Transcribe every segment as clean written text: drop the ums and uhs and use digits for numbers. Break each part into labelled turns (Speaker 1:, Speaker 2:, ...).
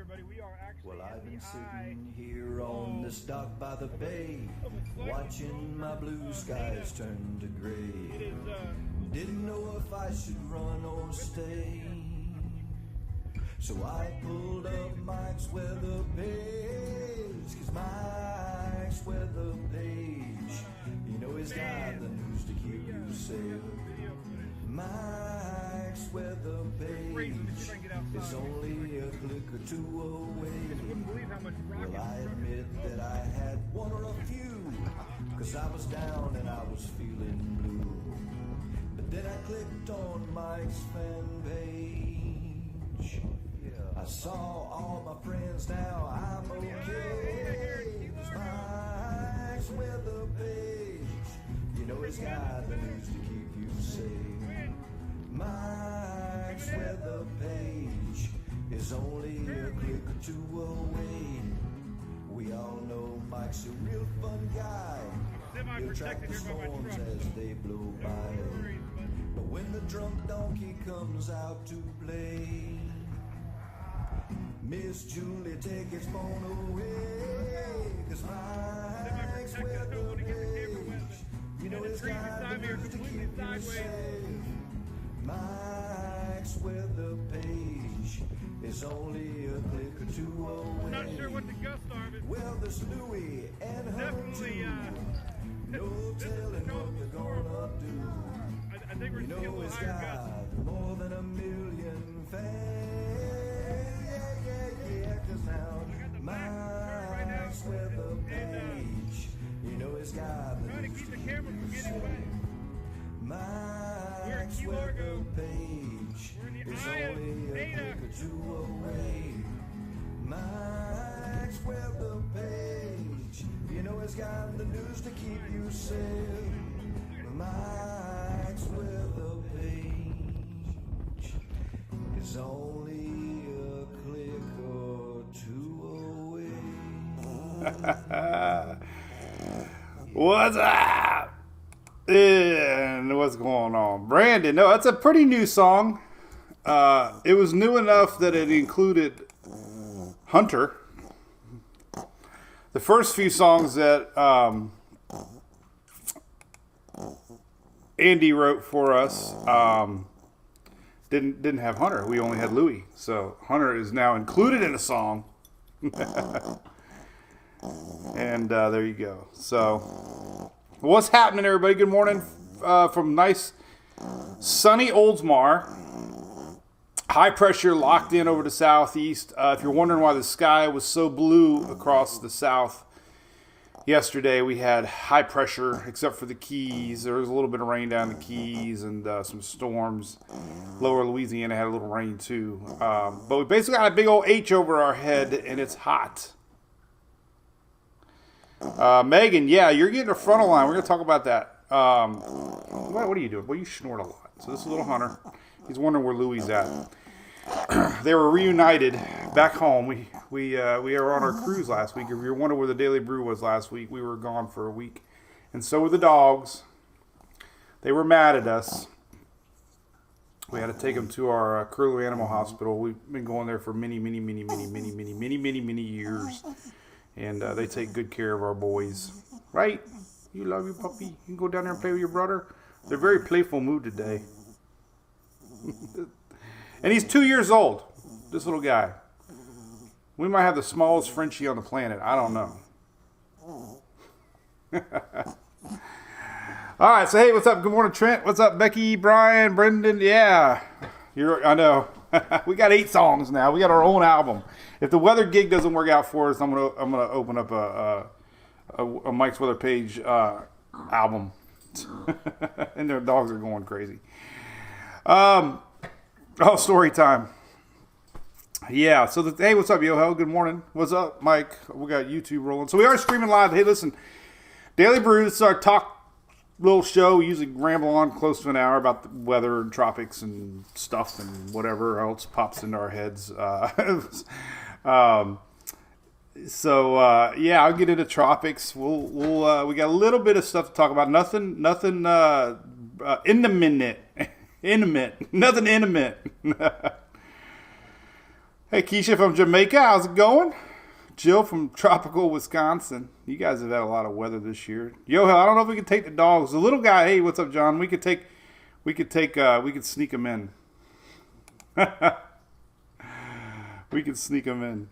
Speaker 1: everybody. We are actually
Speaker 2: Well, I've been
Speaker 1: in
Speaker 2: sitting here on this dock by the bay, watching my blue skies turn to gray. Didn't know if I should run or stay, so I pulled up Mike's weather page, 'cause Mike's weather page, you know he's got the news to keep you safe. Mike's weather page is only a click or two away. Well, I admit that I had one or a few, 'cause I was down and I was feeling blue. But then I clicked on Mike's fan page. I saw all my friends now, I'm okay. It's Mike's weather page, you know he's got the news to keep you safe. Mike's weather page is only a click or two away. We all know Mike's a real fun guy. He'll track the storms as they blow by. But when the drunk donkey comes out to play, Miss Julie, take his phone away. 'Cause Mike's weather page, you know it's got the news to keep you safe. Mike's weather page is only a click or two away.
Speaker 1: I'm not sure what the gusts are, but
Speaker 2: well, there's Louie and her
Speaker 1: definitely,
Speaker 2: too. No telling what they're gonna do.
Speaker 1: I think we're
Speaker 2: You
Speaker 1: seeing a
Speaker 2: know
Speaker 1: little
Speaker 2: it's
Speaker 1: higher gusts.
Speaker 2: got more than a million fans. Yeah, 'cause now Mike's weather page, you know it's got the
Speaker 1: Trying to
Speaker 2: news
Speaker 1: keep the
Speaker 2: to
Speaker 1: camera from
Speaker 2: keep you
Speaker 1: getting wet.
Speaker 2: safe. Mike's weather page is only a click or two away. Mike's weather page, you know it's got the news to keep you safe. Mike's weather page is only a click or two away.
Speaker 3: What's up? And what's going on? Brandon, no, that's a pretty new song. It was new enough that it included Hunter. The first few songs that Andy wrote for us didn't have Hunter. We only had Louie. So Hunter is now included in a song. And there you go. So what's happening, everybody? Good morning from nice sunny Oldsmar. High pressure locked in over the southeast. If you're wondering why the sky was so blue across the south yesterday, we had high pressure except for the Keys. There was a little bit of rain down the Keys and some storms. Lower Louisiana had a little rain too. But we basically got a big old H over our head and it's hot. Megan, yeah, you're getting a frontal line. We're going to talk about that. What are you doing? Well, you snort a lot. So this is little Hunter. He's wondering where Louie's at. They were reunited back home. We were on our cruise last week. If you were wondering where the Daily Brew was last week, we were gone for a week. And so were the dogs. They were mad at us. We had to take them to our Curlew Animal Hospital. We've been going there for many years. And they take good care of our boys. Right? You love your puppy. You can go down there and play with your brother. They're very playful mood today. And he's 2 years old. This little guy. We might have the smallest Frenchie on the planet. I don't know. All right. So, hey, what's up? Good morning, Trent. What's up, Becky, Brian, Brendan? Yeah. I know. We got 8 songs now. We got our own album. If the weather gig doesn't work out for us, I'm gonna open up a Mike's Weather Page album, and their dogs are going crazy. Story time. Yeah. So hey, what's up, Yo-Ho? Good morning. What's up, Mike? We got YouTube rolling. So we are streaming live. Hey, listen, Daily Brew. This is our talk little show. We usually ramble on close to an hour about the weather and tropics and stuff and whatever else pops into our heads. Yeah, I'll get into tropics. We got a little bit of stuff to talk about. Nothing intimate. Nothing intimate. Hey, Keisha from Jamaica. How's it going? Jill from tropical Wisconsin. You guys have had a lot of weather this year. Yo, I don't know if we can take the dogs. The little guy, hey, what's up, John? We could sneak him in. We could sneak him in.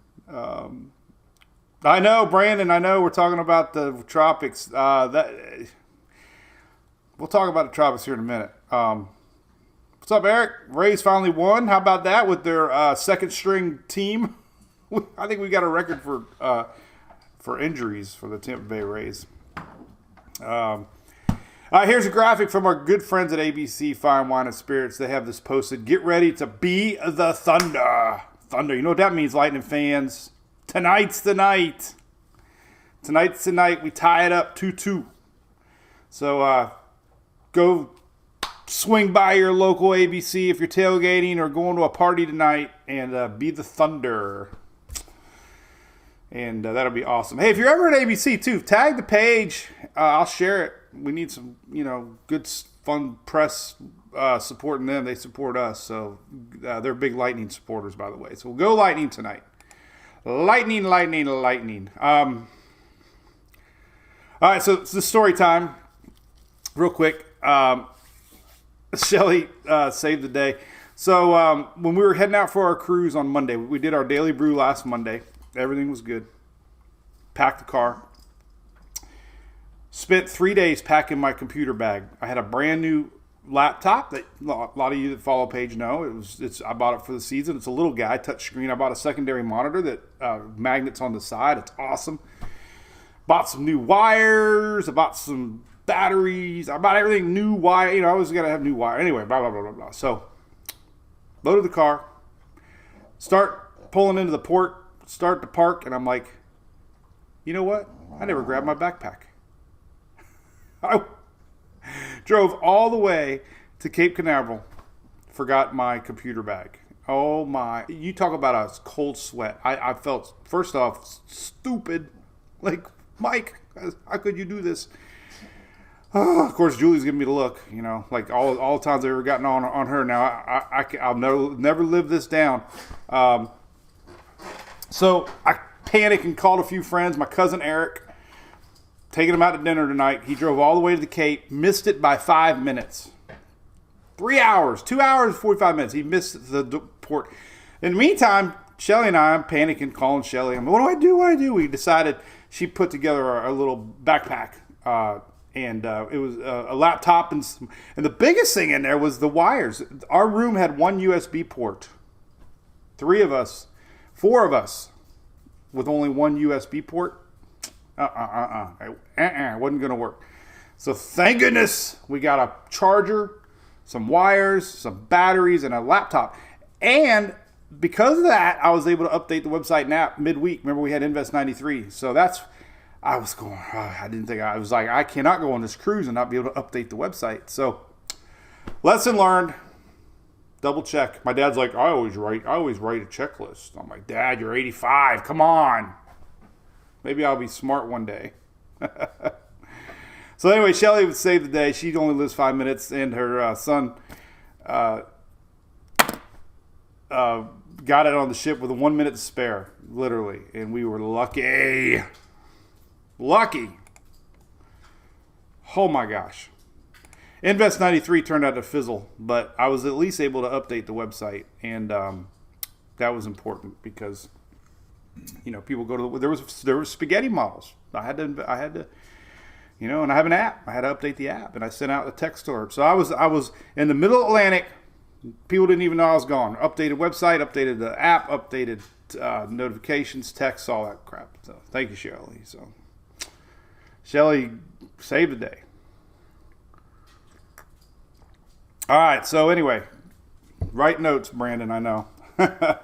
Speaker 3: I know, Brandon. I know we're talking about the tropics. We'll talk about the tropics here in a minute. What's up, Eric? Rays finally won. How about that with their second string team? I think we got a record for injuries for the Tampa Bay Rays. Here's a graphic from our good friends at ABC Fine Wine and Spirits. They have this posted. Get ready to be the Thunder. Thunder. You know what that means, Lightning fans? Tonight's the night. Tonight's the night. We tie it up 2-2. So go swing by your local ABC if you're tailgating or going to a party tonight and be the Thunder. And that'll be awesome. Hey, if you're ever at ABC too, tag the page. I'll share it. We need some, good, fun press supporting them. They support us. So they're big Lightning supporters, by the way. So we'll go Lightning tonight. Lightning. All right, so it's the story time. Real quick. Shelly saved the day. So when we were heading out for our cruise on Monday, we did our daily brew last Monday. Everything was good. Packed the car. Spent 3 days packing my computer bag. I had a brand new laptop that a lot of you that follow page know. I bought it for the season. It's a little guy, touchscreen. I bought a secondary monitor that magnets on the side. It's awesome. Bought some new wires. I bought some batteries. I bought everything new wire. I always got to have new wire. Anyway, blah, blah, blah, blah, blah. So, loaded the car. Start pulling into the port. Start to park. And I'm like, you know what? I never grabbed my backpack. I drove all the way to Cape Canaveral. Forgot my computer bag. Oh my. You talk about a cold sweat. I felt, first off, stupid. Like, Mike, how could you do this? Of course, Julie's giving me the look, like all the times I've ever gotten on her. Now, I'll never live this down. So I panicked and called a few friends. My cousin Eric, taking him out to dinner tonight. He drove all the way to the Cape, missed it by 5 minutes. 3 hours, 2 hours, 45 minutes. He missed the port. In the meantime, Shelly and I, I'm panicking, calling Shelly. What do I do? We decided she put together a little backpack. And it was a laptop, and the biggest thing in there was the wires. Our room had one USB port. 4 of us, with only one USB port. It wasn't going to work. So thank goodness we got a charger, some wires, some batteries, and a laptop. And because of that, I was able to update the website and app midweek. Remember, we had Invest 93. So I was going, I was like, I cannot go on this cruise and not be able to update the website. So, lesson learned. Double check. My dad's like, I always write a checklist. I'm like, Dad, you're 85. Come on. Maybe I'll be smart one day. So anyway, Shelly would save the day. She only lives 5 minutes, and her son got it on the ship with 1 minute to spare, literally. And we were lucky. Oh my gosh. Invest 93 turned out to fizzle, but I was at least able to update the website, and that was important because people go to there were spaghetti models. I had to and I have an app. I had to update the app, and I sent out a text alert. So I was in the middle Atlantic. People didn't even know I was gone. Updated website, updated the app, updated notifications, texts, all that crap. So thank you, Shelly. So Shelly saved the day. All right. So anyway, write notes, Brandon. I know. All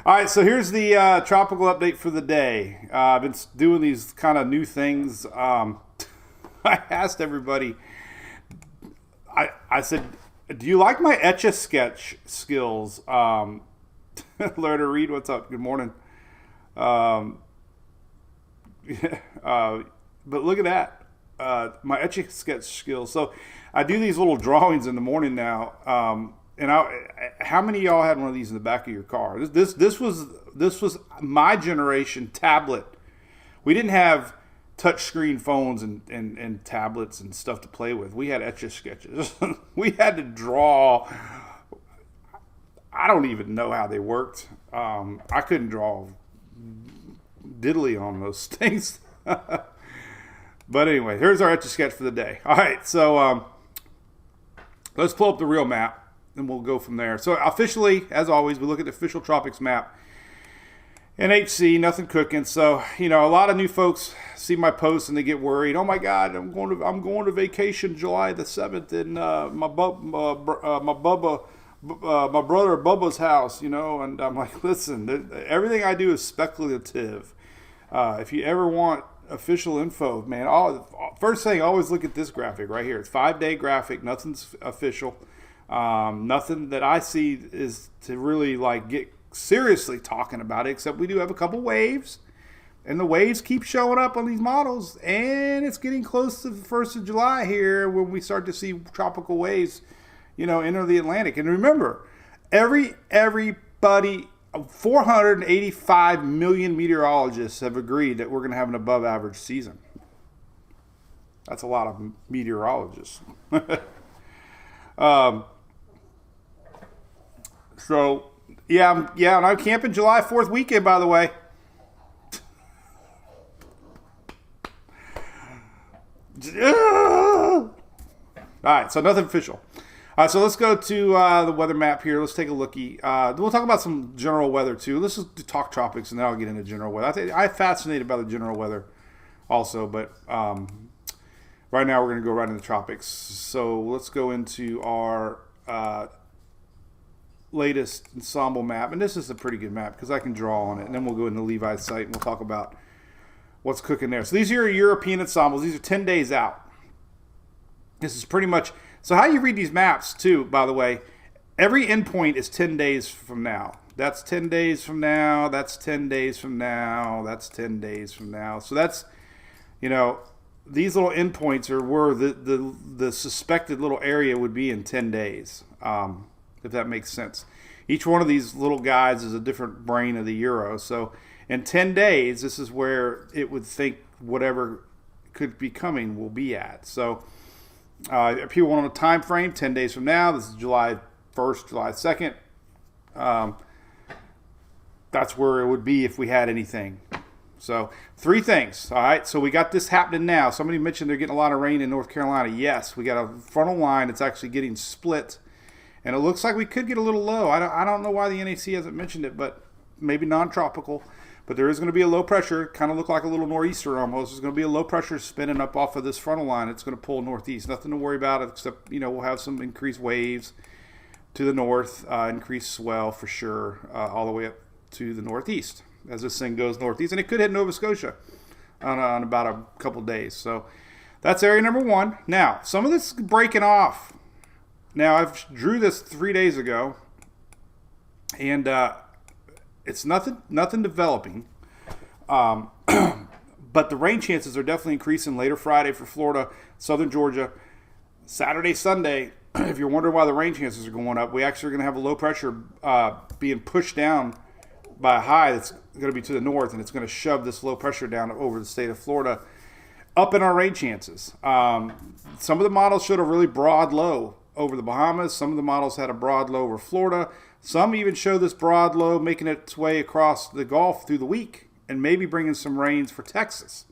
Speaker 3: right. So here's the tropical update for the day. I've been doing these kind of new things. I asked everybody. I said, do you like my Etch-a-Sketch skills? Lerda Reed, what's up? Good morning. But look at that. My Etch-a-Sketch skills. So I do these little drawings in the morning now. and how many of y'all had one of these in the back of your car? This was my generation tablet. We didn't have touchscreen phones and tablets and stuff to play with. We had Etch-a-Sketches. We had to draw. I don't even know how they worked. I couldn't draw diddly on those things. But anyway, here's our Etch-a-Sketch for the day. All right, so let's pull up the real map, and we'll go from there. So officially, as always, we look at the official Tropics map. NHC, nothing cooking. So, a lot of new folks see my posts and they get worried. Oh my God, I'm going to vacation July the 7th in my brother Bubba's house, and I'm like, listen, everything I do is speculative. If you ever want official info, man, first thing, always look at this graphic right here. It's 5-day graphic. Nothing's official. Nothing that I see is to really get seriously talking about it, except we do have a couple waves, and the waves keep showing up on these models, and it's getting close to the 1st of July here when we start to see tropical waves, enter the Atlantic. And remember, everybody, 485 million meteorologists have agreed that we're going to have an above average season. That's a lot of meteorologists. So yeah, and I'm camping July 4th weekend, by the way. All right, so nothing official. All right, so let's go to the weather map here. Let's take a lookie. We'll talk about some general weather, too. Let's just talk tropics, and then I'll get into general weather. I'm fascinated by the general weather also, but right now we're going to go right into the tropics. So let's go into our latest ensemble map, and this is a pretty good map because I can draw on it, and then we'll go into Levi's site and we'll talk about what's cooking there. So these are your European ensembles. These are 10 days out. This is pretty much, so how you read these maps too, by the way, every endpoint is 10 days from now. That's 10 days from now, that's 10 days from now, that's 10 days from now. So that's, these little endpoints are where the suspected little area would be in 10 days. If that makes sense. Each one of these little guys is a different brain of the Euro. So in 10 days, this is where it would think whatever could be coming will be at. So if people want a time frame, 10 days from now, this is July 1st, July 2nd. That's where it would be if we had anything. So 3 things. All right, so we got this happening now. Somebody mentioned they're getting a lot of rain in North Carolina. Yes, we got a frontal line that's actually getting split. And it looks like we could get a little low. I don't know why the NAC hasn't mentioned it, but maybe non-tropical. But there is going to be a low pressure. Kind of look like a little nor'easter almost. There's going to be a low pressure spinning up off of this frontal line. It's going to pull northeast. Nothing to worry about except, we'll have some increased waves to the north, increased swell for sure, all the way up to the northeast as this thing goes northeast. And it could hit Nova Scotia on about a couple days. So that's area number 1. Now, some of this is breaking off. Now, I've drew this 3 days ago, and it's nothing developing. But the rain chances are definitely increasing later Friday for Florida, southern Georgia. Saturday, Sunday, if you're wondering why the rain chances are going up, we actually are going to have a low pressure being pushed down by a high that's going to be to the north, and it's going to shove this low pressure down over the state of Florida, up in our rain chances. Some of the models showed a really broad low over the Bahamas. Some of the models had a broad low over Florida. Some even show this broad low making its way across the Gulf through the week and maybe bringing some rains for Texas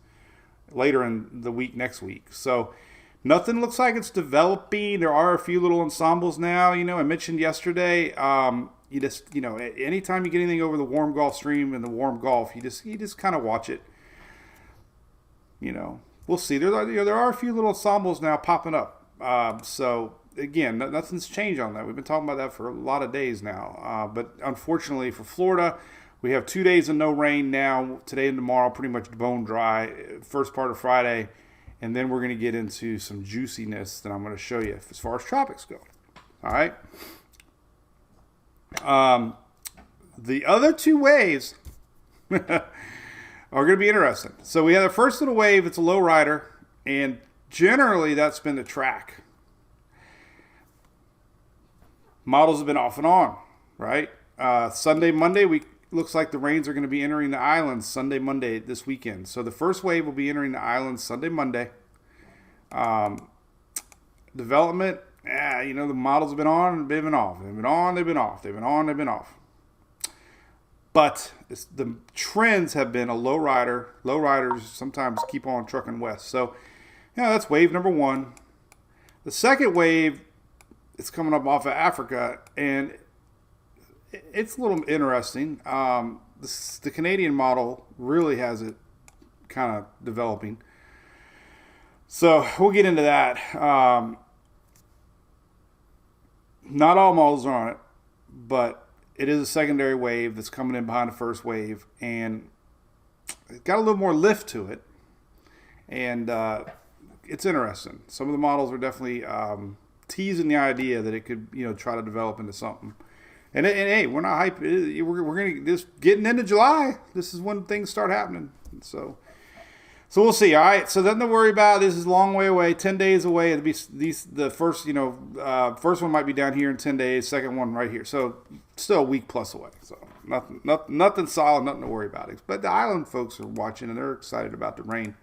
Speaker 3: later in the week next week. So nothing looks like it's developing. There are a few little ensembles now. I mentioned yesterday, anytime you get anything over the warm Gulf Stream and the warm Gulf, you just kind of watch it. We'll see. There are a few little ensembles now popping up. So again, nothing's changed on that. We've been talking about that for a lot of days now. But unfortunately for Florida, we have 2 days of no rain now. Today and tomorrow, pretty much bone dry. First part of Friday. And then we're going to get into some juiciness that I'm going to show you as far as tropics go. All right. The other 2 waves are going to be interesting. So we have the first little wave. It's a low rider. And generally, that's been the track. Models have been off and on, right? Sunday, Monday, looks like the rains are going to be entering the islands Sunday, Monday this weekend. So the first wave will be entering the islands Sunday, Monday. Development, the models have been on and they've been off. They've been on, they've been off. They've been on, they've been off. But the trends have been a low rider. Low riders sometimes keep on trucking west. So, that's wave number one. The second wave is coming up off of Africa, and it's a little interesting. The Canadian model really has it kind of developing. So we'll get into that. Not all models are on it, but it is a secondary wave that's coming in behind the first wave, and it's got a little more lift to it. And it's interesting. Some of the models are definitely teasing the idea that it could, try to develop into something. And hey, we're not hype. We're going to just getting into July. This is when things start happening. So we'll see. All right. So nothing to worry about. This is a long way away. 10 days away. It'll be the first. First one might be down here in 10 days. Second one right here. So still a week plus away. So nothing solid. Nothing to worry about. But the island folks are watching and they're excited about the rain.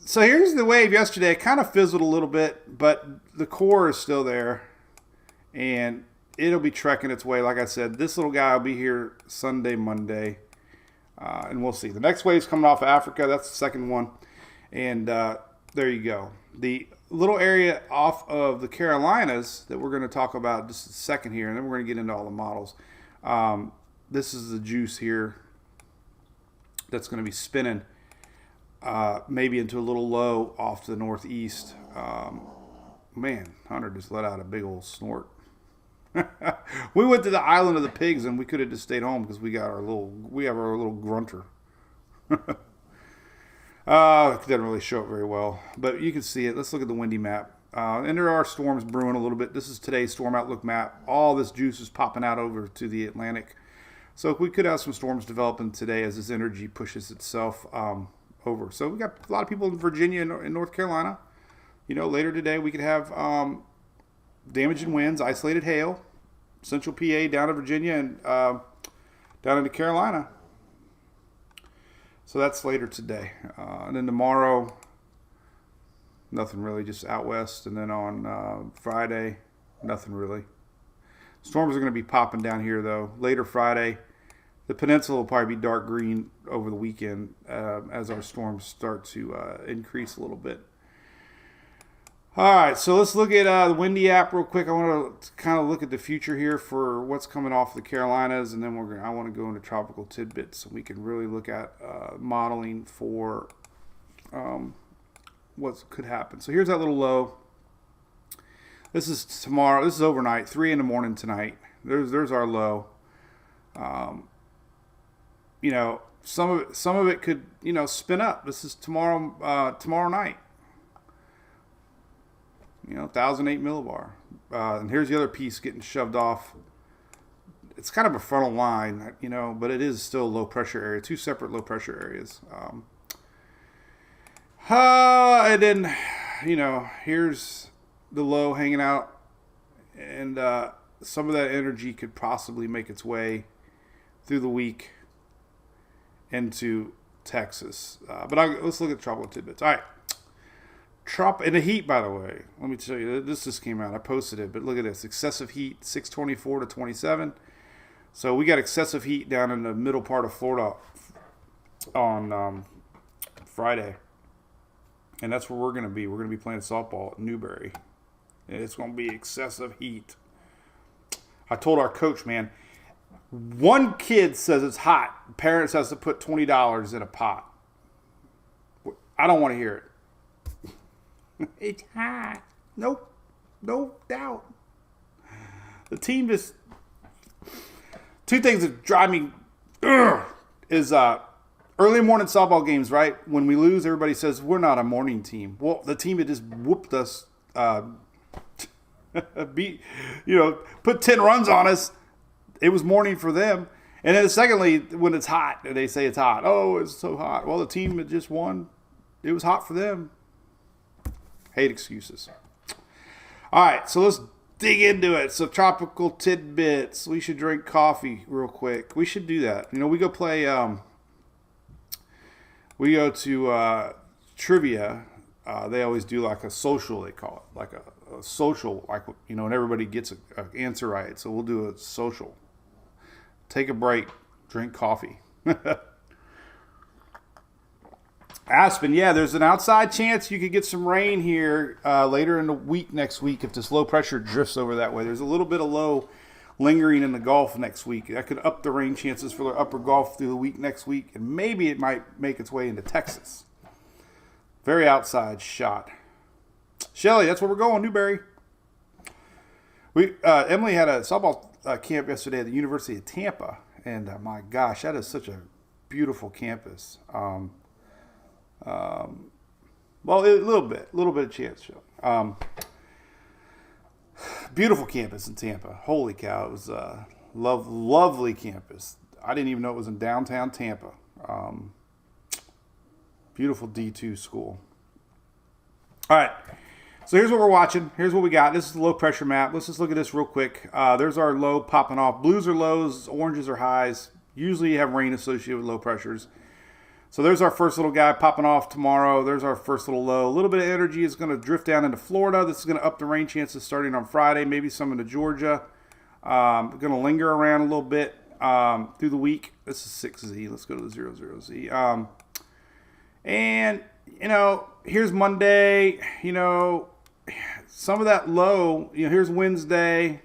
Speaker 3: So here's the wave yesterday. It kind of fizzled a little bit, but the core is still there, and it'll be trekking its way. Like I said, this little guy will be here Sunday, Monday, and we'll see. The next wave's coming off of Africa. That's the second one, and there you go. The little area off of the Carolinas that we're going to talk about just a second here, and then we're going to get into all the models. This is the juice here that's going to be spinning. Maybe into a little low off to the northeast. Man, Hunter just let out a big old snort. We went to the island of the pigs and we could have just stayed home because we have our little grunter. It doesn't really show it very well, but you can see it. Let's look at the windy map. And there are storms brewing a little bit. This is today's storm outlook map. All this juice is popping out over to the Atlantic. So we could have some storms developing today as this energy pushes itself over. So we got a lot of people in Virginia and North Carolina. Later today we could have damaging winds, isolated hail, central PA down to Virginia and down into Carolina. So that's later today. And then tomorrow, nothing really, just out west. And then on Friday, nothing really. Storms are going to be popping down here though. Later Friday, the peninsula will probably be dark green over the weekend as our storms start to increase a little bit. All right, so let's look at the Windy app real quick. I want to kind of look at the future here for what's coming off the Carolinas, and then I want to go into tropical tidbits so we can really look at modeling for what could happen. So here's that little low. This is tomorrow. This is overnight, 3 a.m. tonight. There's our low. Some of it could, spin up. This is tomorrow night. 1,008 millibar. And here's the other piece getting shoved off. It's kind of a frontal line, but it is still a low pressure area. Two separate low pressure areas. And then, here's the low hanging out. And some of that energy could possibly make its way through the week into Texas. But let's look at tropical tidbits. All right. And the heat, by the way, let me tell you, this just came out. I posted it, but look at this. Excessive heat, 624 to 27. So we got excessive heat down in the middle part of Florida on Friday. And that's where we're going to be. We're going to be playing softball at Newberry. And it's going to be excessive heat. I told our coach, man, one kid says it's hot. Parents has to put $20 in a pot. I don't want to hear it. It's hot. Nope. No doubt. The team just... Two things that drive me... is early morning softball games, right? When we lose, everybody says, we're not a morning team. Well, the team that just whooped us... put 10 runs on us. It was morning for them. And then secondly, when it's hot, and they say it's hot. Oh, it's so hot. Well, the team that just won, it was hot for them. Hate excuses. All right, so let's dig into it. So tropical tidbits. We should drink coffee real quick. We should do that. You know, we go play. We go to trivia. They always do like a social. They call it like a social, like, you know, and everybody gets an answer right. So we'll do a social. Take a break. Drink coffee. Aspen, yeah, there's an outside chance you could get some rain here later in the week next week if this low pressure drifts over that way. There's a little bit of low lingering in the Gulf next week. That could up the rain chances for the upper Gulf through the week next week, and maybe it might make its way into Texas. Very outside shot. Shelly, that's where we're going, Newberry. Emily had a softball camp yesterday at the University of Tampa, and my gosh, that is such a beautiful campus. Well, a little bit of chance show. Beautiful campus in Tampa. Holy cow, it was a lovely campus. I didn't even know it was in downtown Tampa. Beautiful D2 school. All right, so here's what we're watching. Here's what we got. This is the low pressure map. Let's just look at this real quick. There's our low popping off. Blues are lows, oranges are highs. Usually you have rain associated with low pressures. So there's our first little guy popping off tomorrow. There's our first little low. A little bit of energy is going to drift down into Florida. This is going to up the rain chances starting on Friday, maybe some into Georgia. Going to linger around a little bit through the week. This is 6Z. Let's go to the 00Z. And, you know, here's Monday. You know, some of that low, you know, here's Wednesday.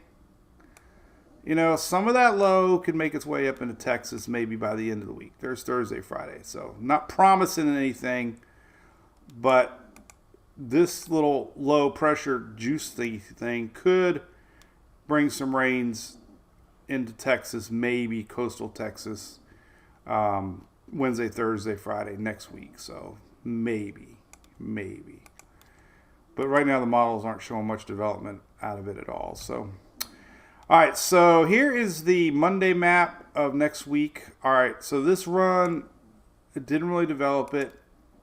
Speaker 3: You know, some of that low could make its way up into Texas maybe by the end of the week. There's Thursday, Friday. So not promising anything, but this little low pressure juicy thing could bring some rains into Texas, maybe coastal Texas, Wednesday, Thursday, Friday next week. So maybe. But right now the models aren't showing much development out of it at all. So... all right, so here is the Monday map of next week. All right, so this run, it didn't really develop it.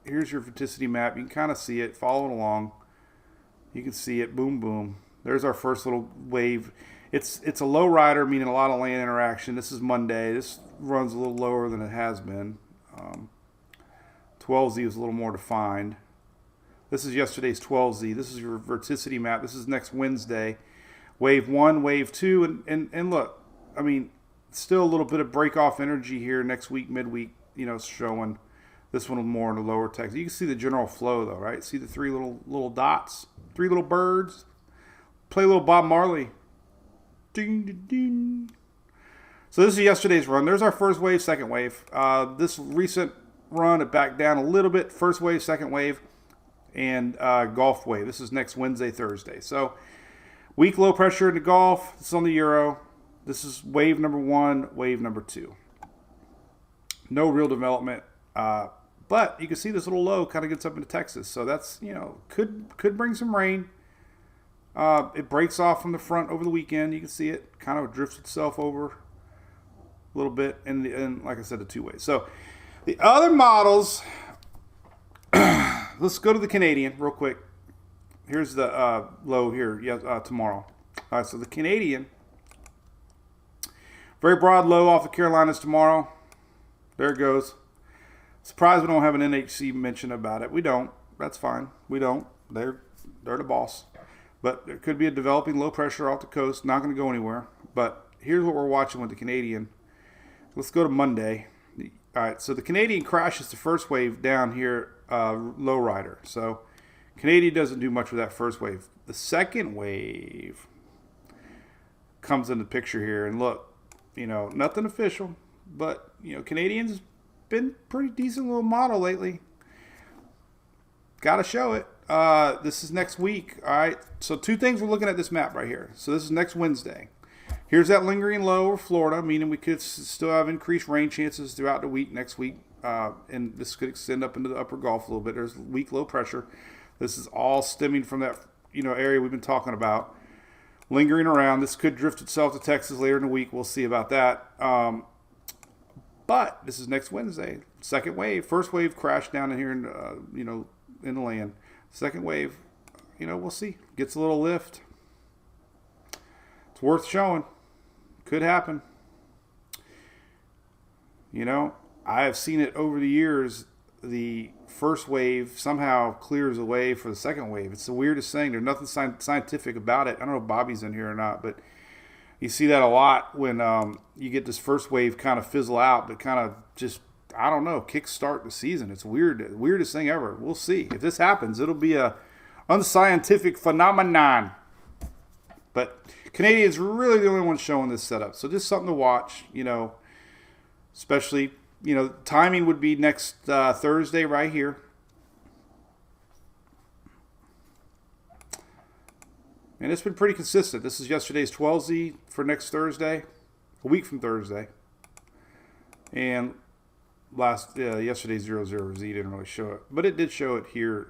Speaker 3: Here's your verticity map. You can kind of see it, follow it along. You can see it, boom, boom. There's our first little wave. It's a low rider, meaning a lot of land interaction. This is Monday. This runs a little lower than it has been. 12Z is a little more defined. This is yesterday's 12Z. This is your verticity map. This is next Wednesday. Wave 1, wave 2, and look, I mean, still a little bit of break-off energy here next week, midweek, you know, showing this one more in the lower Texas. You can see the general flow, though, right? See the three little dots, three little birds. Play a little Bob Marley. Ding, ding, ding. So this is yesterday's run. There's our first wave, second wave. This recent run, it backed down a little bit. First wave, second wave, and Gulf wave. This is next Wednesday, Thursday. So... weak low pressure in the Gulf. This is on the Euro. This is wave number 1, wave number 2. No real development. But you can see this little low kind of gets up into Texas. So that's, you know, could bring some rain. It breaks off from the front over the weekend. You can see it kind of drifts itself over a little bit. And like I said, the two ways. So the other models, let's go to the Canadian real quick. Here's the low here tomorrow. All right, so the Canadian, very broad low off the Carolinas tomorrow. There it goes. Surprised we don't have an NHC mention about it. We don't. That's fine. We don't. They're the boss. But there could be a developing low pressure off the coast. Not going to go anywhere. But here's what we're watching with the Canadian. Let's go to Monday. All right, so the Canadian crashes the first wave down here, low rider. So... Canadian doesn't do much with that first wave. The second wave comes in the picture here. And look, you know, nothing official. But, you know, Canadian's been pretty decent little model lately. Got to show it. This is next week. All right. So two things we're looking at this map right here. So this is next Wednesday. Here's that lingering low over Florida, meaning we could still have increased rain chances throughout the week next week. And this could extend up into the upper Gulf a little bit. There's weak low pressure. This is all stemming from that, you know, area we've been talking about. Lingering around. This could drift itself to Texas later in the week. We'll see about that. But this is next Wednesday. Second wave. First wave crashed down in here, you know, in the land. Second wave, you know, we'll see. Gets a little lift. It's worth showing. Could happen. You know, I have seen it over the years. The first wave somehow clears away for the second wave. It's the weirdest thing. There's nothing scientific about it. I don't know if Bobby's in here or not, but you see that a lot when you get this first wave kind of fizzle out, but kind of just, I don't know, kickstart the season. It's weird, weirdest thing ever. We'll see. If this happens, it'll be a unscientific phenomenon. But Canadians really the only ones showing this setup. So just something to watch, you know, especially, you know, timing would be next Thursday right here. And it's been pretty consistent. This is yesterday's 12Z for next Thursday, a week from Thursday. And yesterday's 00Z didn't really show it, but it did show it here.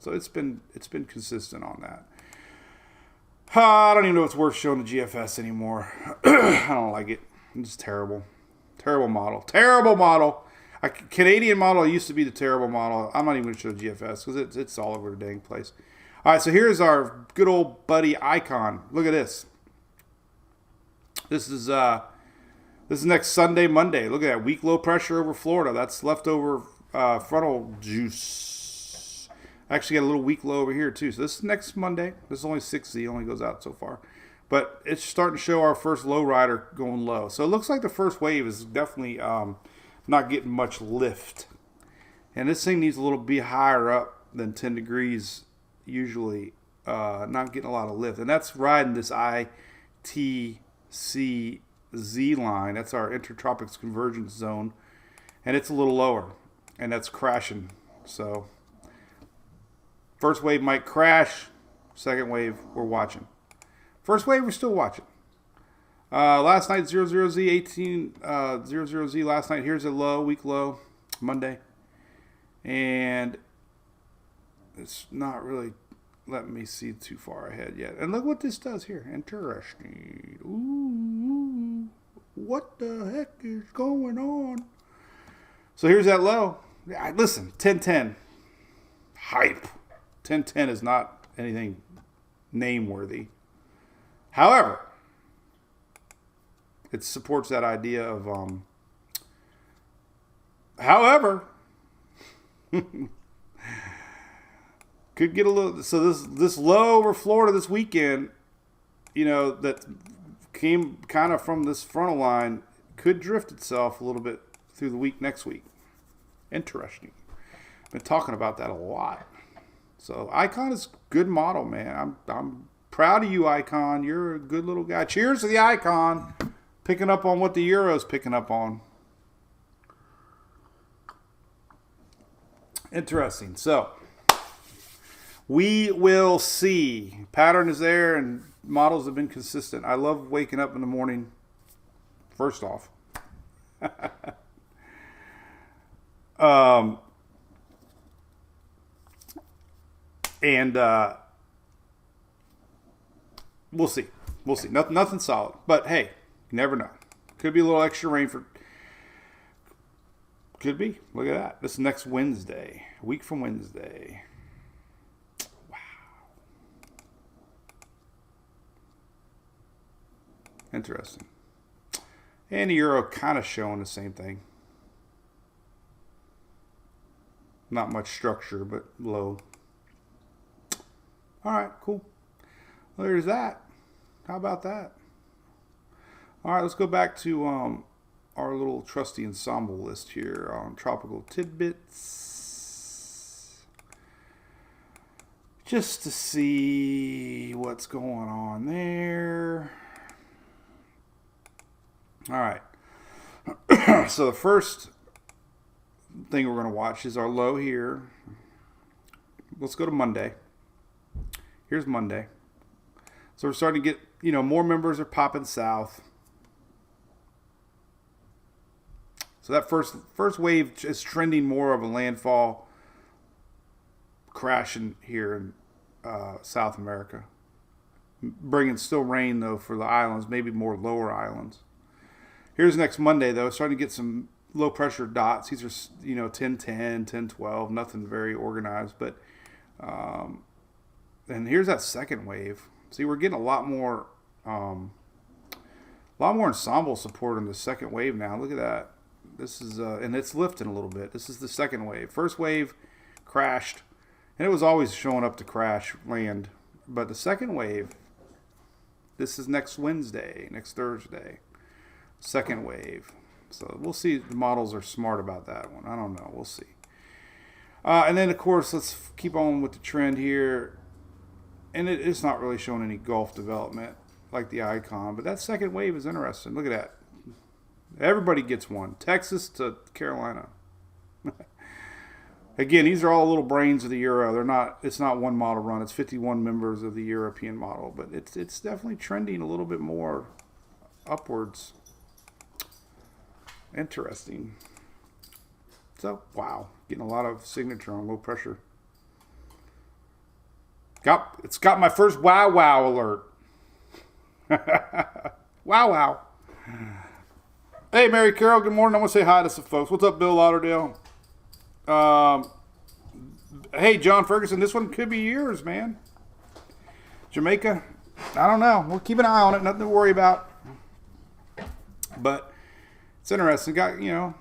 Speaker 3: So it's been consistent on that. I don't even know if it's worth showing the GFS anymore. I don't like it. It's terrible. Terrible model. Terrible model. A Canadian model used to be the terrible model. I'm not even going to show the GFS because it's all over the dang place. All right, so here's our good old buddy Icon. Look at this. This is next Sunday, Monday. Look at that. Weak low pressure over Florida. That's leftover frontal juice. I actually got a little weak low over here too. So this is next Monday. This is only 6Z. Only goes out so far. But it's starting to show our first low rider going low. So it looks like the first wave is definitely not getting much lift. And this thing needs a little bit higher up than 10 degrees usually. Not getting a lot of lift. And that's riding this ITCZ line. That's our intertropics convergence zone. And it's a little lower. And that's crashing. So first wave might crash. Second wave, we're watching. First wave, we're still watching. Last night, 00Z, 18, 00Z last night. Here's a low, week low, Monday. And it's not really letting me see too far ahead yet. And look what this does here. Interesting. Ooh, what the heck is going on? So here's that low. Listen, 1010. Hype. 1010 is not anything name-worthy. However, it supports that idea of, however, could get a little, so this low over Florida this weekend, you know, that came kind of from this frontal line, could drift itself a little bit through the week next week. Interesting. Been talking about that a lot. So Icon is a good model, man. I'm proud of you, Icon. You're a good little guy. Cheers to the Icon. Picking up on what the Euro's picking up on. Interesting. So, we will see. Pattern is there and models have been consistent. I love waking up in the morning, first off. We'll see. We'll see. Nothing solid. But hey, you never know. Could be a little extra rain for. Could be. Look at that. This is next Wednesday. A week from Wednesday. Wow. Interesting. And the Euro kind of showing the same thing. Not much structure, but low. All right, cool. Well, there's that. How about that? All right, let's go back to our little trusty ensemble list here on Tropical Tidbits. Just to see what's going on there. All right. So the first thing we're going to watch is our low here. Let's go to Monday. Here's Monday. So we're starting to get, you know, more members are popping south. So that first wave is trending more of a landfall crashing here in South America. Bringing still rain, though, for the islands, maybe more lower islands. Here's next Monday, though. Starting to get some low pressure dots. These are, you know, 10-10, 10-12, nothing very organized. But, and here's that second wave. See, we're getting a lot more A lot more ensemble support in the second wave now. Look at that. This is, and it's lifting a little bit. This is the second wave. First wave crashed, and it was always showing up to crash land. But the second wave, this is next Wednesday, next Thursday. Second wave. So we'll see if the models are smart about that one. I don't know. We'll see. And then, of course, let's keep on with the trend here. And it's not really showing any Gulf development like the Icon, but that second wave is interesting. Look at that. Everybody gets one. Texas to Carolina. Again, these are all little brains of the Euro. They're not. It's not one model run. It's 51 members of the European model, but it's definitely trending a little bit more upwards. Interesting. So, wow, getting a lot of signature on low pressure. It's got my first wow alert. Wow. Hey, Mary Carol, good morning. I want to say hi to some folks. What's up, Bill Lauderdale? Hey, John Ferguson, this one could be yours, man. Jamaica, I don't know. We'll keep an eye on it. Nothing to worry about. But it's interesting.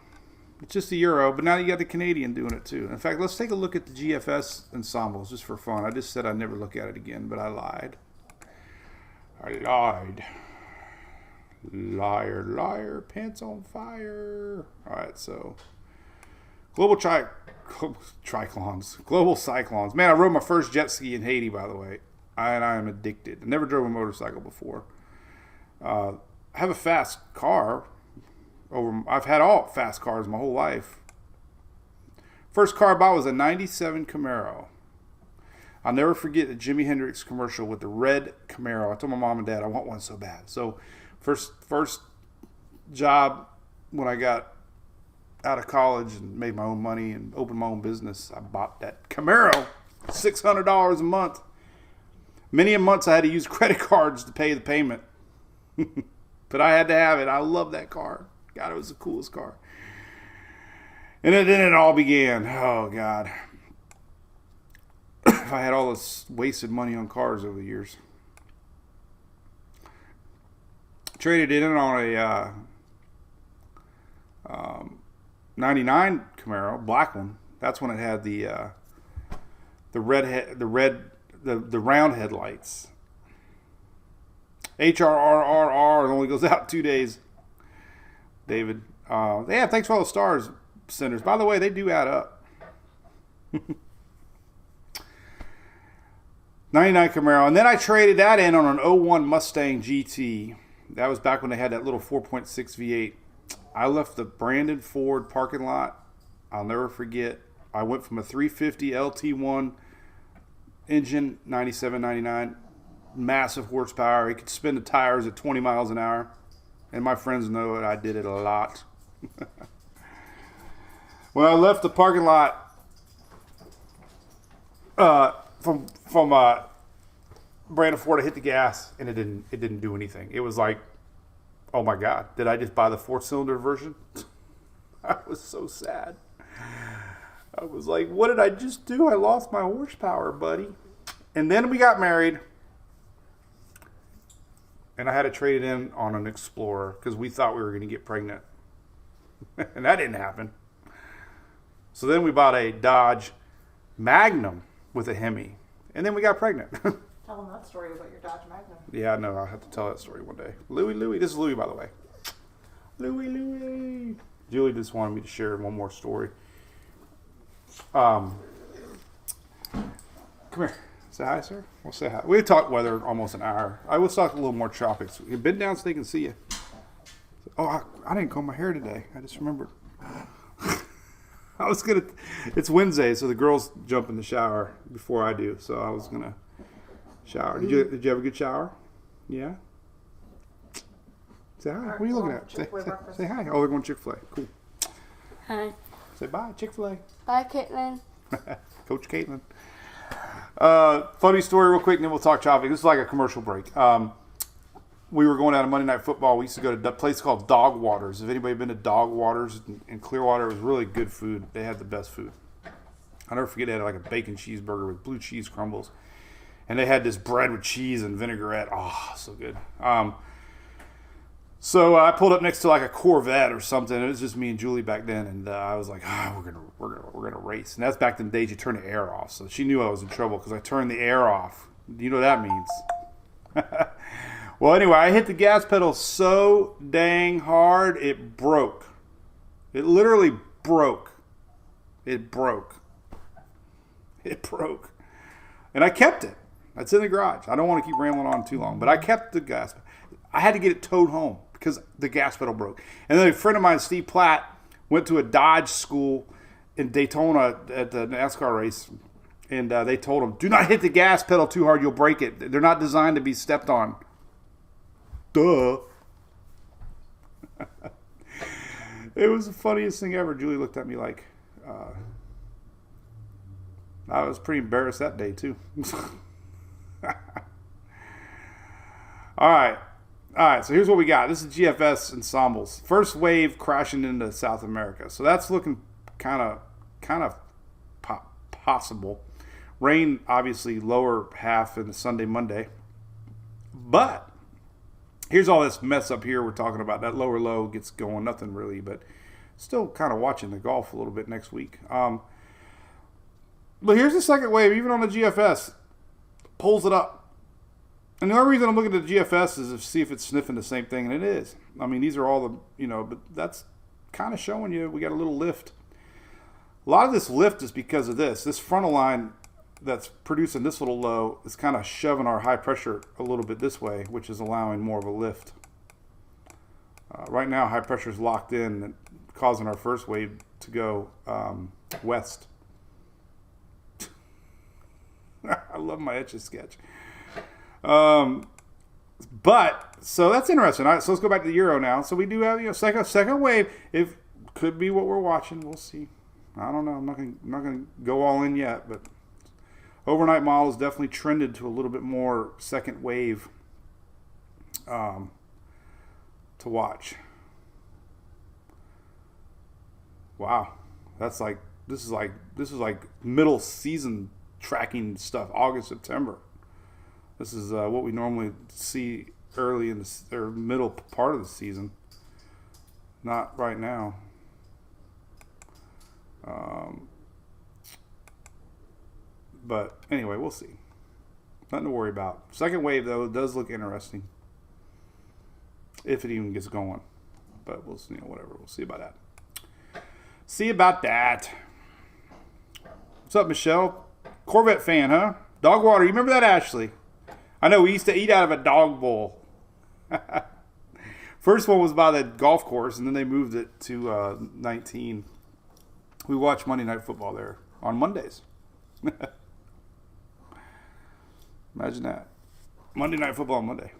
Speaker 3: It's just the Euro, but now you got the Canadian doing it too. In fact, let's take a look at the GFS ensembles just for fun. I just said I'd never look at it again, but I lied. Liar, pants on fire. All right, so global cyclones. Man, I rode my first jet ski in Haiti, by the way, and I am addicted. I never drove a motorcycle before. I have a fast car. I've had all fast cars my whole life. First car I bought was a 97 Camaro. I'll never forget the Jimi Hendrix commercial with the red Camaro. I told my mom and dad I want one so bad. So first job when I got out of college and made my own money and opened my own business, I bought that Camaro, $600 a month. Many a months I had to use credit cards to pay the payment. But I had to have it. I love that car. God, it was the coolest car. And then it all began. Oh, God. If I had all this wasted money on cars over the years. Traded it in on a 99 Camaro, black one. That's when it had the round headlights. HRRRR, it only goes out 2 days. David. Yeah, thanks for all the stars, senders. By the way, they do add up. 99 Camaro. And then I traded that in on an 01 Mustang GT. That was back when they had that little 4.6 V8. I left the Brandon Ford parking lot. I'll never forget. I went from a 350 LT1 engine, 97, 99, massive horsepower. It could spin the tires at 20 miles an hour. And my friends know it. I did it a lot. When I left the parking lot from Brandon Ford, I hit the gas and it didn't do anything. It was like, oh my God, did I just buy the 4-cylinder version? I was so sad. I was like, what did I just do? I lost my horsepower, buddy. And then we got married. And I had to trade it in on an Explorer because we thought we were going to get pregnant. And that didn't happen. So then we bought a Dodge Magnum with a Hemi. And then we got pregnant.
Speaker 4: Tell them that story about your Dodge Magnum.
Speaker 3: Yeah, I know. I'll have to tell that story one day. Louie. This is Louie, by the way. Louie. Julie just wanted me to share one more story. Come here. Say hi, sir. We'll say hi. We talked weather almost an hour. I will talk a little more tropics. You've been down so they can see you. Oh, I didn't comb my hair today. I just remembered. It's Wednesday, so the girls jump in the shower before I do. So I was gonna shower. Did you have a good shower? Yeah. Say hi. What are you looking at? Say hi. Oh, they're going Chick-fil-A. Cool.
Speaker 5: Hi.
Speaker 3: Say bye, Chick-fil-A.
Speaker 5: Bye, Caitlin.
Speaker 3: Coach Caitlin. Funny story real quick, and then we'll talk traffic. This is like a commercial break. We were going out of Monday Night Football. We used to go to a place called Dog Waters. If anybody been to Dog Waters in Clearwater, it was really good food. They had the best food. I'll never forget, they had like a bacon cheeseburger with blue cheese crumbles. And they had this bread with cheese and vinaigrette. Oh, so good. So I pulled up next to like a Corvette or something. It was just me and Julie back then, and I was like, we're gonna race. And that's back in the days you turn the air off. So she knew I was in trouble because I turned the air off. You know what that means? Well, anyway, I hit the gas pedal so dang hard it broke. It literally broke. It broke. It broke, and I kept it. It's in the garage. I don't want to keep rambling on too long, but I kept the gas. I had to get it towed home because the gas pedal broke. And then a friend of mine, Steve Platt, went to a Dodge school in Daytona at the NASCAR race. And they told him, do not hit the gas pedal too hard. You'll break it. They're not designed to be stepped on. Duh. It was the funniest thing ever. Julie looked at me like, I was pretty embarrassed that day too. All right, so here's what we got. This is GFS ensembles. First wave crashing into South America. So that's looking kind of possible. Rain, obviously, lower half in the Sunday, Monday. But here's all this mess up here we're talking about. That lower low gets going, nothing really, but still kind of watching the golf a little bit next week. But here's the second wave, even on the GFS. Pulls it up. And the only reason I'm looking at the GFS is to see if it's sniffing the same thing, and it is. I mean, these are all the, but that's kind of showing you we got a little lift. A lot of this lift is because of this. This frontal line that's producing this little low is kind of shoving our high pressure a little bit this way, which is allowing more of a lift. Right now, high pressure is locked in, and causing our first wave to go west. I love my Etch-a-Sketch. But so that's interesting. All right, so let's go back to the Euro now. So we do have second wave. It could be what we're watching. We'll see. I don't know. I'm not gonna go all in yet, but overnight models definitely trended to a little bit more second wave to watch. Wow, this is like middle season tracking stuff. August, September. This is what we normally see early in the middle part of the season. Not right now. But anyway, we'll see. Nothing to worry about. Second wave, though, does look interesting. If it even gets going. But we'll see, whatever. We'll see about that. What's up, Michelle? Corvette fan, huh? Dog water. You remember that, Ashley? I know we used to eat out of a dog bowl. First one was by the golf course, and then they moved it to 19. We watch Monday Night Football there on Mondays. Imagine that. Monday Night Football on Monday.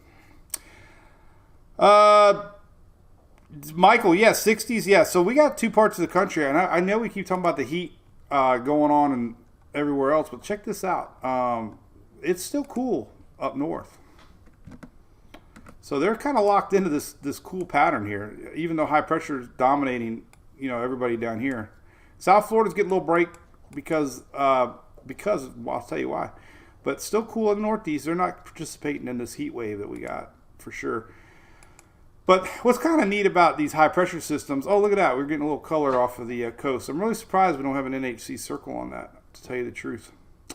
Speaker 3: Michael, yeah, 60s, yeah. So we got two parts of the country, and I know we keep talking about the heat going on and everywhere else, but check this out. It's still cool up north. So they're kind of locked into this cool pattern here, even though high pressure is dominating, everybody down here. South Florida's getting a little break because well, I'll tell you why. But still cool in the Northeast. They're not participating in this heat wave that we got, for sure. But what's kind of neat about these high pressure systems, oh, look at that. We're getting a little color off of the coast. I'm really surprised we don't have an NHC circle on that, to tell you the truth.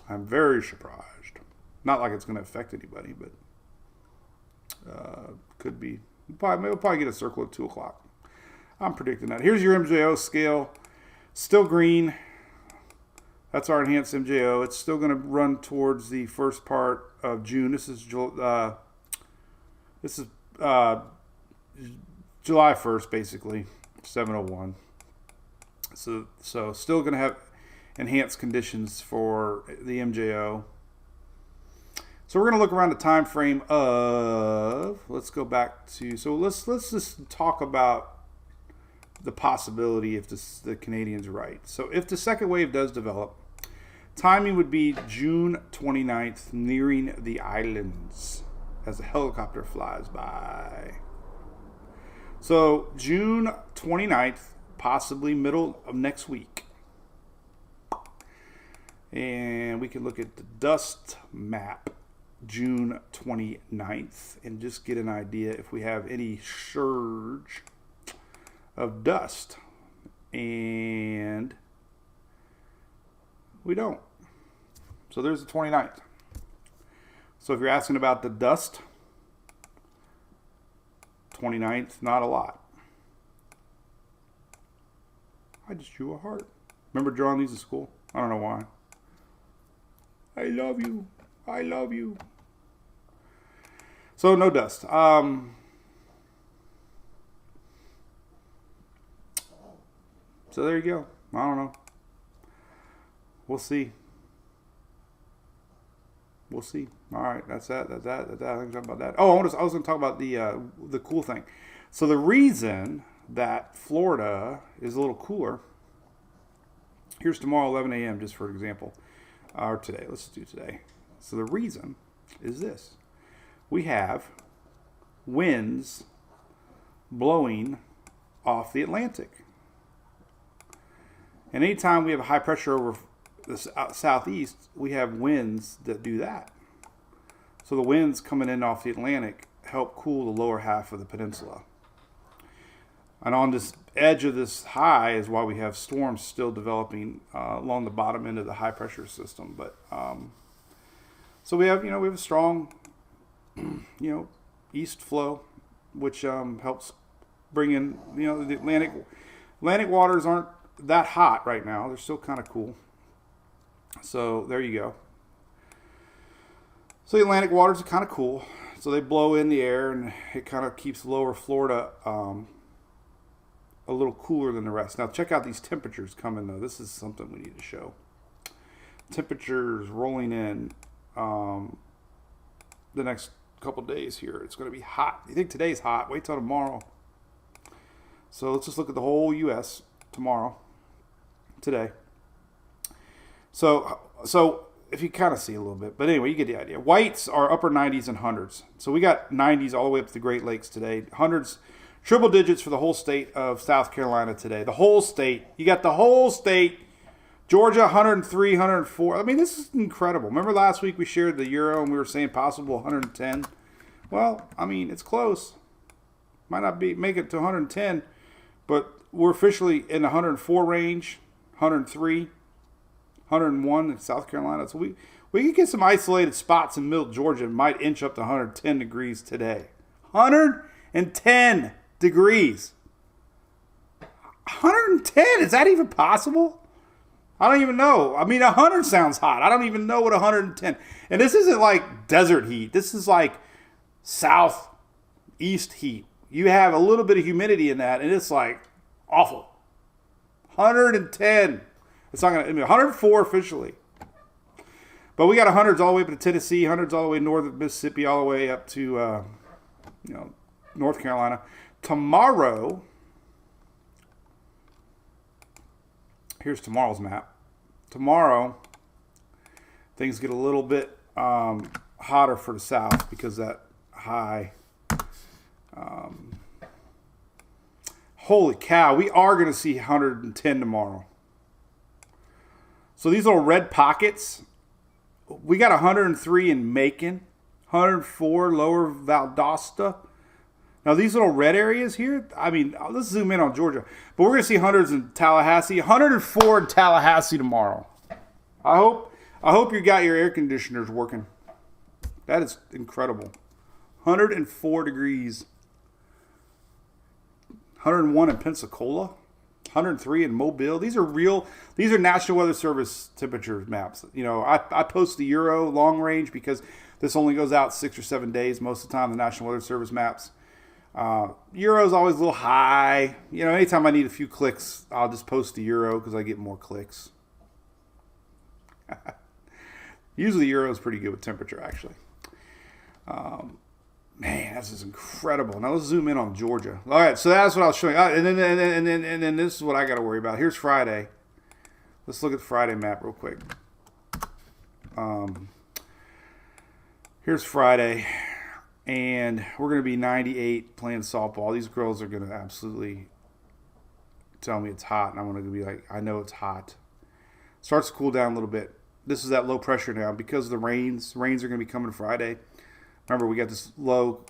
Speaker 3: I'm very surprised. Not like it's going to affect anybody, but could be. We'll probably get a circle at 2 o'clock. I'm predicting that. Here's your MJO scale. Still green. That's our enhanced MJO. It's still going to run towards the first part of June. This is July 1st, basically, 7:01. So still going to have enhanced conditions for the MJO. So we're going to look around the time frame of. Let's go back to. So let's just talk about the possibility if the Canadians are right. So if the second wave does develop, timing would be June 29th, nearing the islands as a helicopter flies by. So June 29th, possibly middle of next week. And we can look at the dust map June 29th and just get an idea if we have any surge of dust. And we don't. So there's the 29th. So if you're asking about the dust, 29th, not a lot. I just drew a heart. Remember drawing these in school? I don't know why. I love you. I love you. So no dust. So there you go. I don't know. We'll see. We'll see. All right, that's that. I think about that. Oh, I was going to talk about the cool thing. So the reason that Florida is a little cooler. Here's tomorrow, 11 a.m. Just for example, or today. Let's do today. So the reason is this: we have winds blowing off the Atlantic, and anytime we have a high pressure over the southeast, we have winds that do that. So the winds coming in off the Atlantic help cool the lower half of the peninsula. And on this edge of this high is why we have storms still developing along the bottom end of the high pressure system. But so we have a strong east flow, which helps bring in the Atlantic waters aren't that hot right now. They're still kind of cool. So there you go. So the Atlantic waters are kind of cool. So they blow in the air, and it kind of keeps lower Florida a little cooler than the rest. Now check out these temperatures coming though. This is something we need to show. Temperatures rolling in the next couple days here. It's going to be hot. You think today's hot? Wait till tomorrow. So let's just look at the whole U.S. tomorrow, today. So if you kind of see a little bit, but anyway, you get the idea. Whites are upper 90s and hundreds. So we got 90s all the way up to the Great Lakes today. Hundreds, triple digits for the whole state of South Carolina today. The whole state. You got the whole state. Georgia, 103, 104. I mean, this is incredible. Remember last week we shared the euro and we were saying possible 110? Well, I mean, it's close. Might not make it to 110, but we're officially in the 104 range, 103. 101 in South Carolina. So we could get some isolated spots in middle Georgia and might inch up to 110 degrees today. 110 degrees. 110? Is that even possible? I don't even know. I mean, 100 sounds hot. I don't even know what 110. And this isn't like desert heat. This is like southeast heat. You have a little bit of humidity in that, and it's like awful. 110. It's not going to, 104 officially. But we got hundreds all the way up to Tennessee, hundreds all the way north of Mississippi, all the way up to, North Carolina. Tomorrow, here's tomorrow's map. Tomorrow, things get a little bit hotter for the south because that high. Holy cow, we are going to see 110 tomorrow. So these little red pockets, we got 103 in Macon, 104 lower Valdosta. Now these little red areas here, I mean, let's zoom in on Georgia. But we're going to see hundreds in Tallahassee, 104 in Tallahassee tomorrow. I hope you got your air conditioners working. That is incredible. 104 degrees. 101 in Pensacola. 103 in Mobile. These are National Weather Service temperature maps. I post the Euro long range because this only goes out 6 or 7 days most of the time, the National Weather Service maps. Euro is always a little high. Anytime I need a few clicks, I'll just post the Euro because I get more clicks. Usually Euro is pretty good with temperature, actually. Man, this is incredible. Now let's zoom in on Georgia. All right, so that's what I was showing. And then this is what I got to worry about. Here's Friday. Let's look at the Friday map real quick. Here's Friday, and we're going to be 98 playing softball. These girls are going to absolutely tell me it's hot, and I'm going to be like, I know it's hot. Starts to cool down a little bit. this is that low pressure now because of the rains. Rains are going to be coming Friday. Remember, we got this low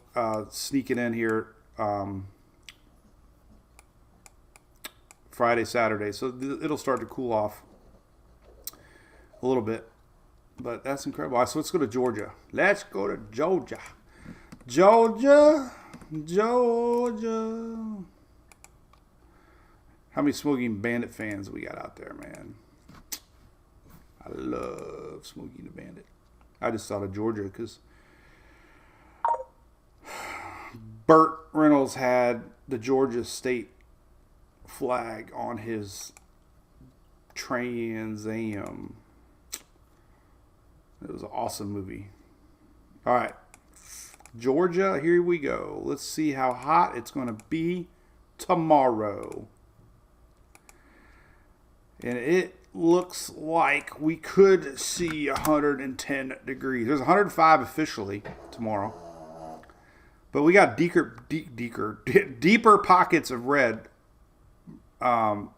Speaker 3: sneaking in here Friday, Saturday. So it'll start to cool off a little bit. But that's incredible. All right, so let's go to Georgia. Let's go to Georgia. Georgia. How many Smoking Bandit fans we got out there, man? I love Smoking the Bandit. I just thought of Georgia because Burt Reynolds had the Georgia State flag on his Trans Am. It was an awesome movie. All right. Georgia, here we go. Let's see how hot it's going to be tomorrow. And it looks like we could see 110 degrees. There's 105 officially tomorrow. But we got deeper pockets of red around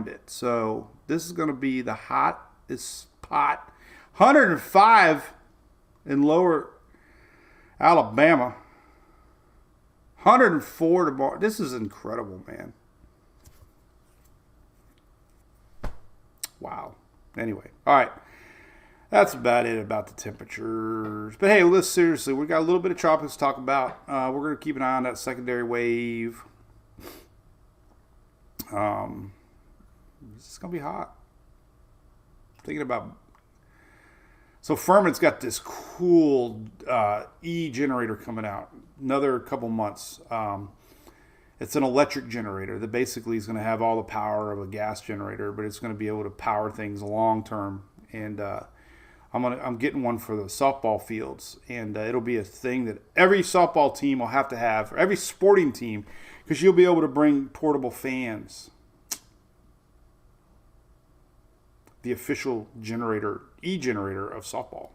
Speaker 3: it. So this is going to be the hottest spot. 105 in lower Alabama. 104 tomorrow. This is incredible, man. Wow. Anyway, all right. That's about it about the temperatures. But hey, let's seriously, we got a little bit of tropics to talk about. We're going to keep an eye on that secondary wave. It's going to be hot. Thinking about. So Furman's got this cool e-generator coming out. Another couple months. It's an electric generator that basically is going to have all the power of a gas generator, but it's going to be able to power things long term. And I'm getting one for the softball fields, and it'll be a thing that every softball team will have to have, or every sporting team, because you'll be able to bring portable fans. The official generator, e-generator of softball.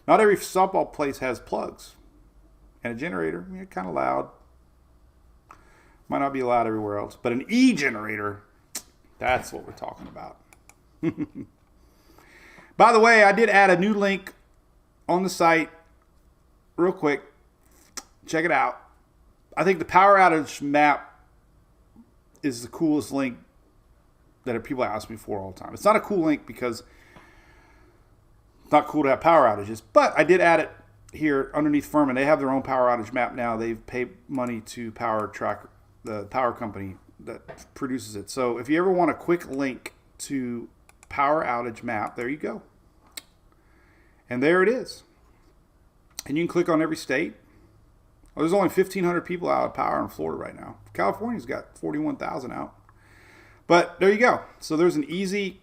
Speaker 3: Not every softball place has plugs, and a generator, kind of loud. Might not be allowed everywhere else, but an e-generator, that's what we're talking about. By the way, I did add a new link on the site real quick. Check it out. I think the power outage map is the coolest link that people ask me for all the time. It's not a cool link because it's not cool to have power outages, but I did add it here underneath Furman. They have their own power outage map now. They've paid money to Power Track, the power company that produces it. So if you ever want a quick link to power outage map, there you go. And there it is. And you can click on every state. Well, there's only 1,500 people out of power in Florida right now. California's got 41,000 out. But there you go. So there's an easy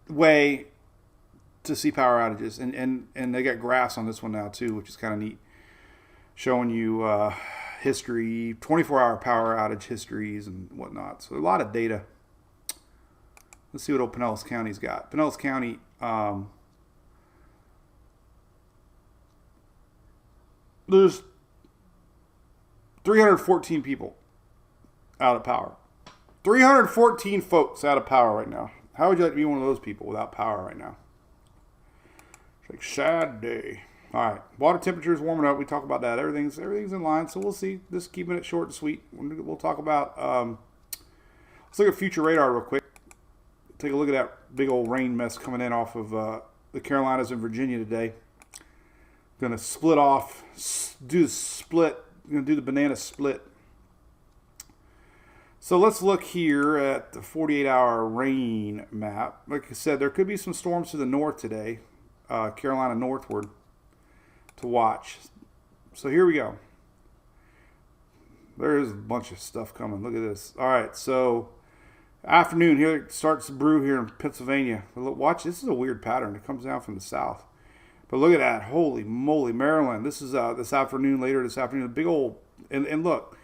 Speaker 3: way to see power outages. And they got graphs on this one now too, which is kind of neat. Showing you history, 24-hour power outage histories and whatnot. So a lot of data. Let's see what old Pinellas County's got. Pinellas County, there's 314 people out of power. 314 folks out of power right now. How would you like to be one of those people without power right now? It's like sad day. All right, water temperature is warming up. We talk about that. Everything's in line, so we'll see. Just keeping it short and sweet. We'll talk about. Let's look at future radar real quick. Take a look at that big old rain mess coming in off of the Carolinas and Virginia today. Going to split off, do the split. Going to do the banana split. So let's look here at the 48-hour rain map. Like I said, there could be some storms to the north today, Carolina northward, to watch. So here we go. There's a bunch of stuff coming. Look at this. All right, so afternoon here, it starts to brew here in Pennsylvania. Watch, this is a weird pattern. It comes down from the south. But look at that. Holy moly, Maryland. This is this afternoon, later this afternoon. A big old, and look,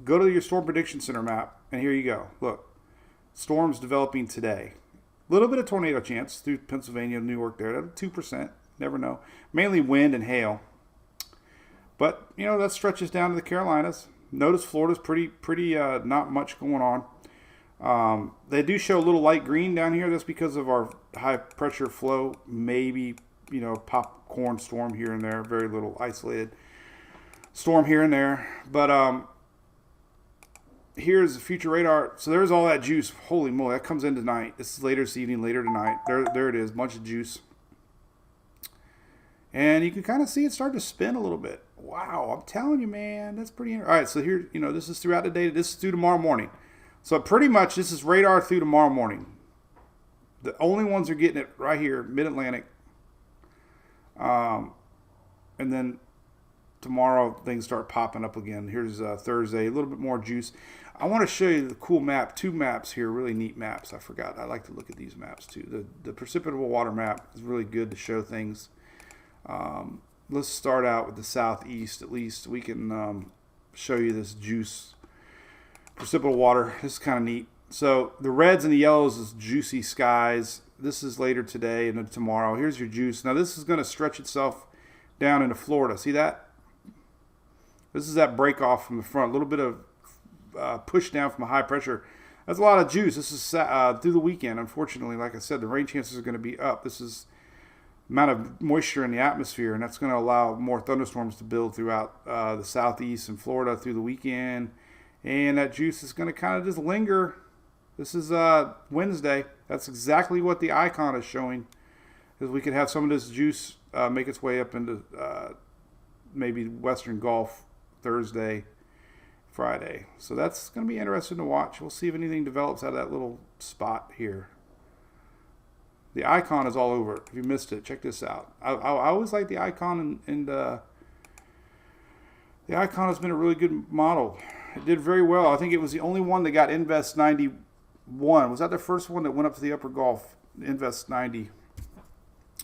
Speaker 3: go to your Storm Prediction Center map, and here you go. Look, storms developing today. A little bit of tornado chance through Pennsylvania, New York there. 2%. Never know. Mainly wind and hail. But, that stretches down to the Carolinas. Notice Florida's pretty not much going on. They do show a little light green down here. That's because of our high pressure flow. Maybe, popcorn storm here and there. Very little isolated storm here and there. But here's the future radar. So there's all that juice. Holy moly, that comes in tonight. This is later this evening, later tonight. There it is, bunch of juice. And you can kind of see it start to spin a little bit. Wow, I'm telling you, man, that's pretty interesting. All right, so here, this is throughout the day. This is through tomorrow morning. So pretty much this is radar through tomorrow morning. The only ones are getting it right here, mid-Atlantic. And then tomorrow things start popping up again. Here's Thursday, a little bit more juice. I want to show you the cool map. 2 maps here, really neat maps. I forgot. I like to look at these maps too. The precipitable water map is really good to show things. Let's start out with the southeast. At least we can show you this juice. Precipitable water. This is kind of neat. So the reds and the yellows is juicy skies. This is later today and then tomorrow. Here's your juice. Now this is going to stretch itself down into Florida. See that? This is that break off from the front. A little bit of push down from a high pressure. That's a lot of juice. This is through the weekend. Unfortunately, like I said, the rain chances are going to be up. This is amount of moisture in the atmosphere, and that's going to allow more thunderstorms to build throughout the southeast and Florida through the weekend. And that juice is going to kind of just linger. This is Wednesday. That's exactly what the icon is showing. Is we could have some of this juice make its way up into maybe Western Gulf Thursday, Friday. So that's going to be interesting to watch. We'll see if anything develops out of that little spot here. The icon is all over it. If you missed it, check this out. I always like the icon, and the icon has been a really good model. It did very well. I think it was the only one that got Invest 91. Was that the first one that went up to the upper Gulf? Invest 90.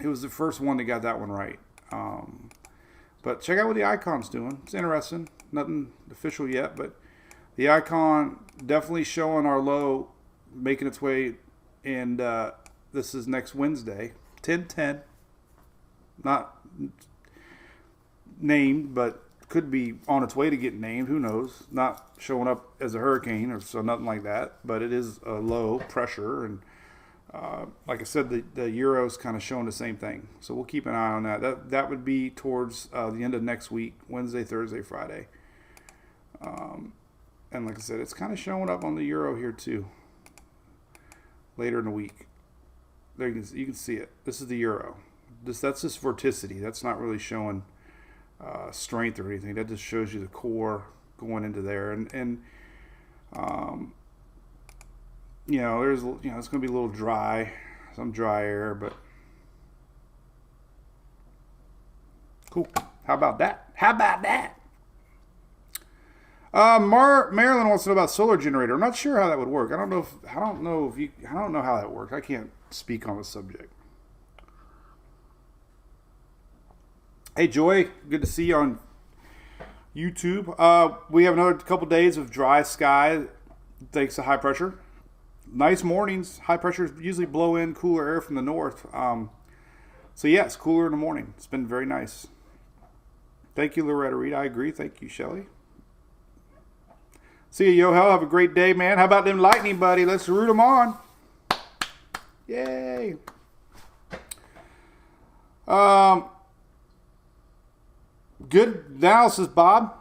Speaker 3: It was the first one that got that one right. But check out what the icon's doing. It's interesting. Nothing official yet, but the icon definitely showing our low, making its way, and this is next Wednesday, 10/10. Not named, but could be on its way to get named. Who knows? Not showing up as a hurricane or so, nothing like that. But it is a low pressure, and like I said, the Euro's kind of showing the same thing. So we'll keep an eye on that. That would be towards the end of next week, Wednesday, Thursday, Friday. And like I said, it's kind of showing up on the Euro here too. Later in the week. There you can see it. This is the Euro. That's just vorticity. That's not really showing strength or anything. That just shows you the core going into there. And there's it's going to be a little dry, some dry air, but cool. How about that? Maryland wants to know about solar generator. I'm not sure how that would work. I don't know how that works. I can't speak on the subject. Hey Joy, good to see you on YouTube. We have another couple days of dry sky thanks to high pressure. Nice mornings. High pressure usually blow in cooler air from the north. So yeah, it's cooler in the morning. It's been very nice. Thank you, Loretta Reed. I agree. Thank you, Shelly. See you, Yohel. Have a great day, man. How about them lightning, buddy? Let's root them on. Yay. Good analysis, Bob.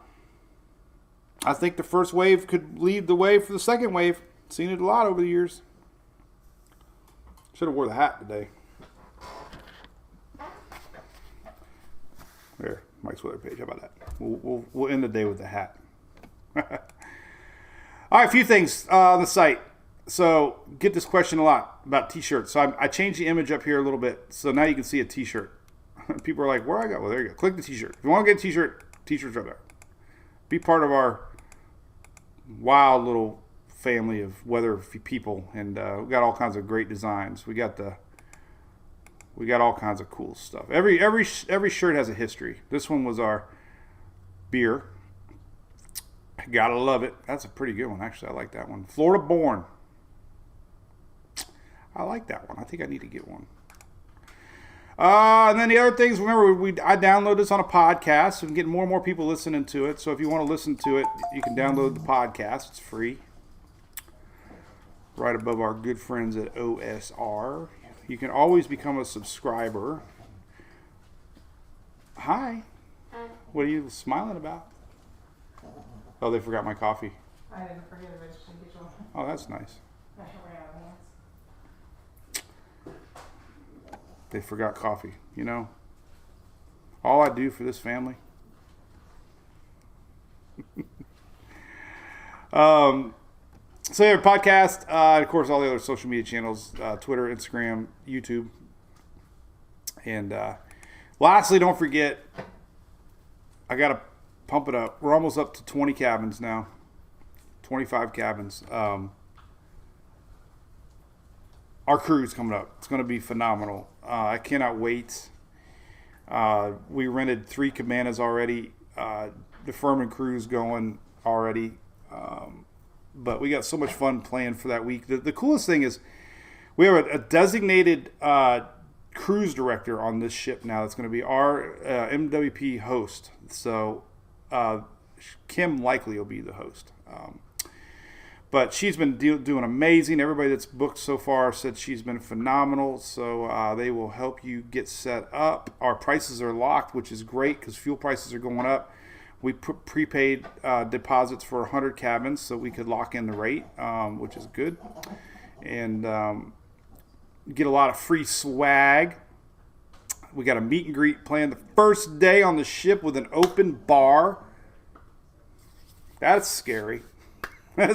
Speaker 3: I think the first wave could lead the way for the second wave. Seen it a lot over the years. Should have wore the hat today. There, Mike's weather page. How about that? We'll end the day with the hat. All right, a few things on the site. So get this question a lot about t-shirts. So I changed the image up here a little bit. So now you can see a t-shirt. People are like, where I go? Well, there you go. Click the t-shirt. If you want to get a t-shirt, t-shirts are there. Be part of our wild little family of weather people. And we got all kinds of great designs. We got all kinds of cool stuff. Every shirt has a history. This one was our beer. Gotta love it. That's a pretty good one, actually. I like that one. Florida born. I like that one. I think I need to get one. And then the other things, remember, I download this on a podcast. I'm getting more and more people listening to it. So if you want to listen to it, you can download the podcast. It's free. right above our good friends at OSR. You can always become a subscriber. Hi.
Speaker 5: Hi.
Speaker 3: What are you smiling about? Oh, they forgot my coffee.
Speaker 4: I didn't forget it, I just didn't get you one.
Speaker 3: Oh, that's nice.
Speaker 4: I ran out of hands.
Speaker 3: They forgot coffee, you know. All I do for this family. So yeah, podcast, of course, all the other social media channels, Twitter, Instagram, YouTube. And lastly, don't forget, I got to pump it up. We're almost up to 20 cabins now, 25 cabins. Our cruise coming up. It's going to be phenomenal. I cannot wait. We rented 3 cabanas already. The Furman cruise going already. But we got so much fun planned for that week. The coolest thing is we have a designated cruise director on this ship now. That's going to be our MWP host. So Kim likely will be the host. But she's been doing amazing. Everybody that's booked so far said she's been phenomenal. So they will help you get set up. Our prices are locked, which is great because fuel prices are going up. We prepaid deposits for 100 cabins so we could lock in the rate, which is good. And get a lot of free swag. We got a meet and greet planned the first day on the ship with an open bar. That's scary.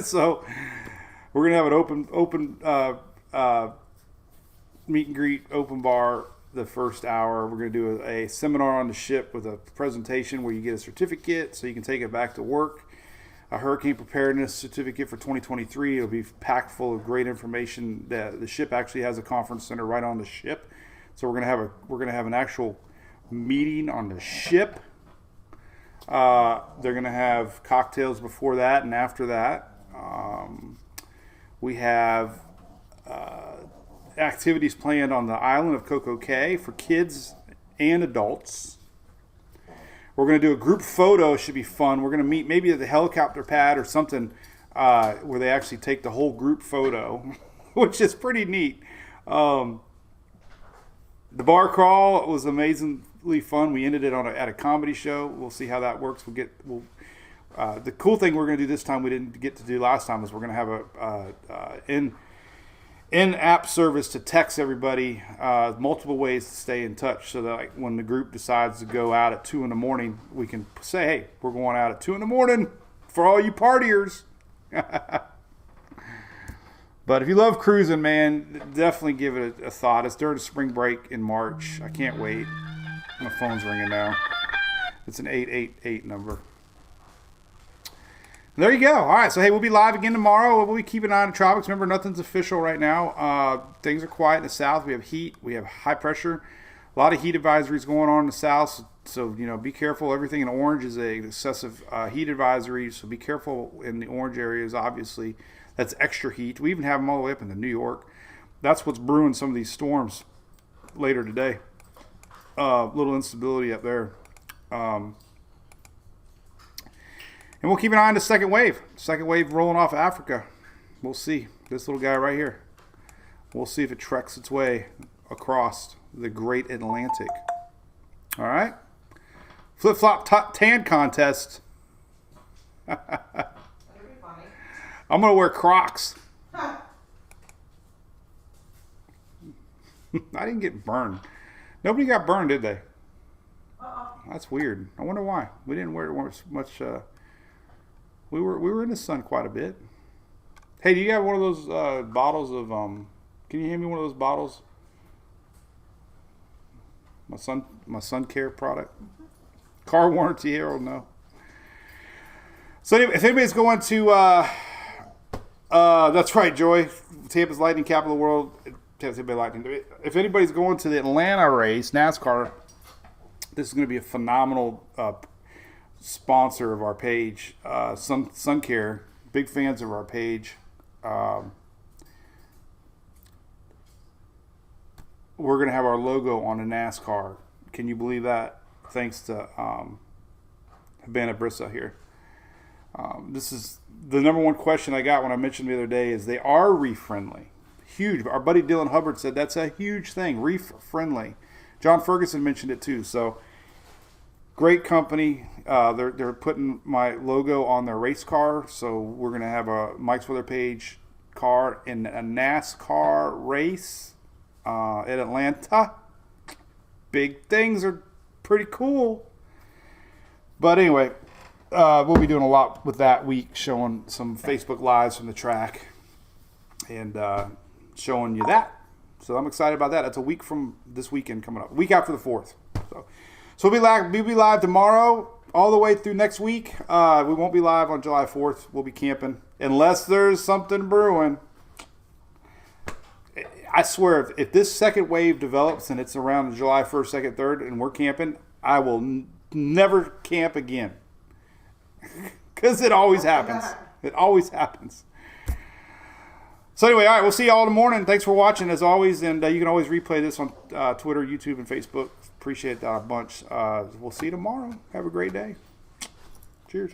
Speaker 3: So we're going to have an open meet and greet, open bar the first hour. We're going to do a seminar on the ship with a presentation where you get a certificate so you can take it back to work. A hurricane preparedness certificate for 2023. It'll be packed full of great information. The ship actually has a conference center right on the ship, so we're going to have an actual meeting on the ship. They're going to have cocktails before that and after that. We have activities planned on the island of Coco Cay for kids and adults. We're going to do a group photo. Should be fun. We're going to meet maybe at the helicopter pad or something where they actually take the whole group photo, which is pretty neat. The bar crawl was amazingly fun. We ended it at a comedy show. We'll see how that works. The cool thing we're going to do this time we didn't get to do last time is we're going to have a in-app service to text everybody, multiple ways to stay in touch, so that like, when the group decides to go out at 2 in the morning, we can say, hey, we're going out at 2 in the morning for all you partiers. But if you love cruising, man, definitely give it a thought. It's during spring break in March. I can't wait. My phone's ringing now. It's an 888 number. There you go. All right. So, hey, we'll be live again tomorrow. We'll be keeping an eye on the tropics. Remember, nothing's official right now. Things are quiet in the south. We have heat. We have high pressure. A lot of heat advisories going on in the south. So, you know, be careful. Everything in orange is an excessive heat advisory. So be careful in the orange areas, obviously. That's extra heat. We even have them all the way up into New York. That's what's brewing some of these storms later today. Little instability up there. And we'll keep an eye on the second wave. Second wave rolling off Africa. We'll see. This little guy right here. We'll see if it treks its way across the great Atlantic. All right. Flip-flop tan contest.
Speaker 4: That'd be funny.
Speaker 3: I'm going to wear Crocs.
Speaker 4: Huh.
Speaker 3: I didn't get burned. Nobody got burned, did they?
Speaker 4: Uh-oh.
Speaker 3: That's weird. I wonder why. We didn't wear much... We were in the sun quite a bit. Hey, do you have one of those bottles of can you hand me one of those bottles? My sun care product. Car warranty here or no? So anyway, if anybody's going to that's right, Joy. Tampa's Lightning, capital of the world. Tampa Bay Lightning. If anybody's going to the Atlanta race, NASCAR, this is going to be a phenomenal sponsor of our page, Sun Care. Big fans of our page. We're going to have our logo on a NASCAR. Can you believe that? Thanks to Havana Brissa here. This is the number one question I got when I mentioned the other day is they are reef friendly. Huge. Our buddy Dylan Hubbard said that's a huge thing, reef friendly. John Ferguson mentioned it too. So great company. They're putting my logo on their race car. So we're going to have a Mike's Weather Page car in a NASCAR race at Atlanta. Big things are pretty cool. But anyway, we'll be doing a lot with that week, showing some Facebook Lives from the track and showing you that. So I'm excited about that. That's a week from this weekend coming up. Week after the 4th. So we'll be live tomorrow all the way through next week. We won't be live on July 4th. We'll be camping unless there's something brewing. I swear, if this second wave develops and it's around July 1st, 2nd, 3rd, and we're camping, I will never camp again. Because it always happens. It always happens. So anyway, all right, we'll see you all in the morning. Thanks for watching, as always. And you can always replay this on Twitter, YouTube, and Facebook. Appreciate that a bunch. We'll see you tomorrow. Have a great day. Cheers.